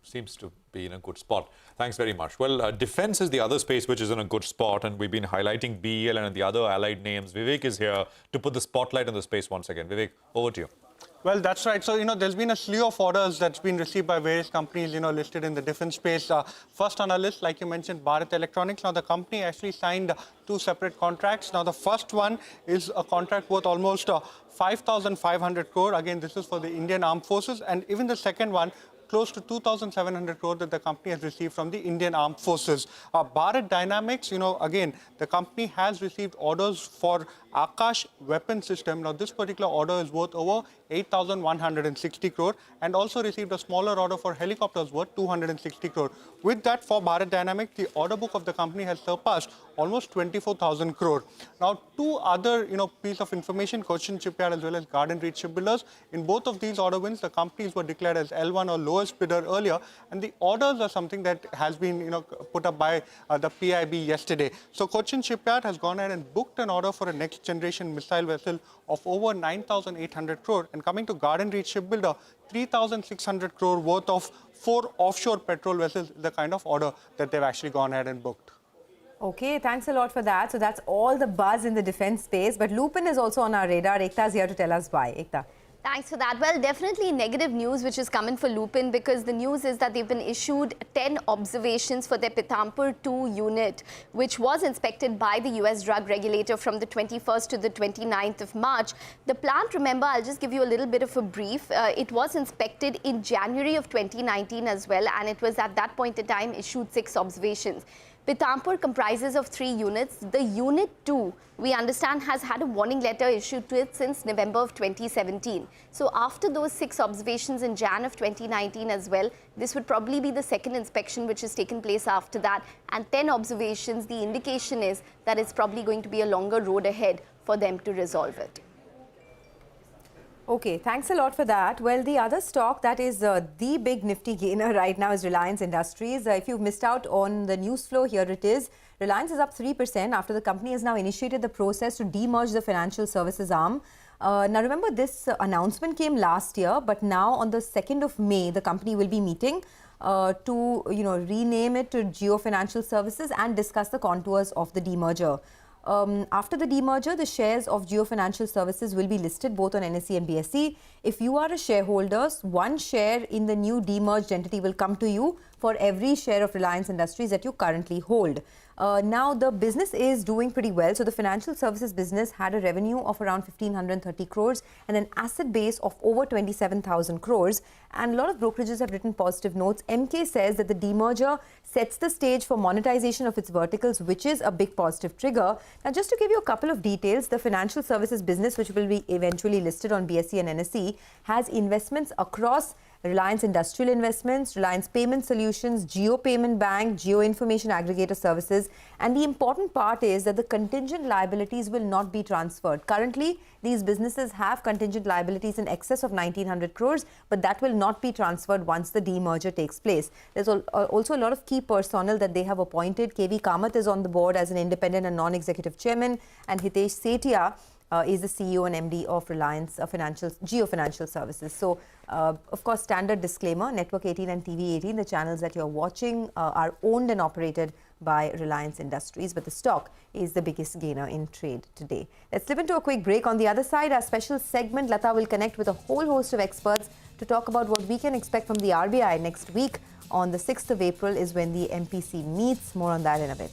seems to be in a good spot. Thanks very much. Well, defense is the other space which is in a good spot, and we've been highlighting BEL and the other allied names. Vivek is here to put the spotlight on the space once again. Vivek, over to you. Well, that's right. So, there's been a slew of orders that's been received by various companies, listed in the defense space. First on our list, like you mentioned, Bharat Electronics. Now, the company actually signed two separate contracts. Now, the first one is a contract worth almost 5,500 crore. Again, this is for the Indian Armed Forces. And even the second one, close to 2,700 crore that the company has received from the Indian Armed Forces. Bharat Dynamics, again, the company has received orders for Akash weapon system. Now, this particular order is worth over 8,160 crore and also received a smaller order for helicopters worth 260 crore. With that, for Bharat Dynamics, the order book of the company has surpassed almost 24,000 crore. Now, two other, piece of information, Cochin Shipyard as well as Garden Reach Shipbuilders. In both of these order wins, the companies were declared as L1 or lowest bidder earlier, and the orders are something that has been, put up by the PIB yesterday. So, Cochin Shipyard has gone ahead and booked an order for a next generation missile vessel of over 9,800 crore. And coming to Garden Reach Shipbuilder, 3,600 crore worth of 4 offshore petrol vessels is the kind of order that they've actually gone ahead and booked. Okay, thanks a lot for that. So that's all the buzz in the defense space. But Lupin is also on our radar. Ekta is here to tell us why. Ekta. Thanks for that. Well, definitely negative news which is coming for Lupin, because the news is that they've been issued 10 observations for their Pithampur 2 unit, which was inspected by the US drug regulator from the 21st to the 29th of March. The plant, remember, I'll just give you a little bit of a brief. It was inspected in January of 2019 as well, and it was at that point in time issued 6 observations. Pithampur comprises of 3 units. The Unit 2, we understand, has had a warning letter issued to it since November of 2017. So after those 6 observations in Jan of 2019 as well, this would probably be the second inspection which has taken place after that. And 10 observations, the indication is that it's probably going to be a longer road ahead for them to resolve it. Okay, thanks a lot for that. Well, the other stock that is the big nifty gainer right now is Reliance Industries. If you've missed out on the news flow, here it is. Reliance is up 3% after the company has now initiated the process to demerge the financial services arm. Now, remember, this announcement came last year, but now on the 2nd of May, the company will be meeting to, rename it to Jio Financial Services and discuss the contours of the demerger. After the demerger, the shares of Jio Financial Services will be listed both on NSE and BSE. If you are a shareholder, 1 share in the new demerged entity will come to you for every share of Reliance Industries that you currently hold. Now, the business is doing pretty well. So, the financial services business had a revenue of around 1,530 crores and an asset base of over 27,000 crores. And a lot of brokerages have written positive notes. MK says that the demerger sets the stage for monetization of its verticals, which is a big positive trigger. Now, just to give you a couple of details, the financial services business, which will be eventually listed on BSE and NSE, has investments across Reliance Industrial Investments, Reliance Payment Solutions, Jio Payment Bank, Jio Information Aggregator Services. And the important part is that the contingent liabilities will not be transferred. Currently, these businesses have contingent liabilities in excess of 1,900 crores, but that will not be transferred once the demerger takes place. There's also a lot of key personnel that they have appointed. KV Kamath is on the board as an independent and non-executive chairman, and Hitesh Sethia is the CEO and MD of Reliance Jio Financial Services. So, of course, standard disclaimer, Network 18 and TV 18, the channels that you're watching are owned and operated by Reliance Industries, but the stock is the biggest gainer in trade today. Let's slip into a quick break. On the other side, our special segment, Lata will connect with a whole host of experts to talk about what we can expect from the RBI next week. On the 6th of April is when the MPC meets. More on that in a bit.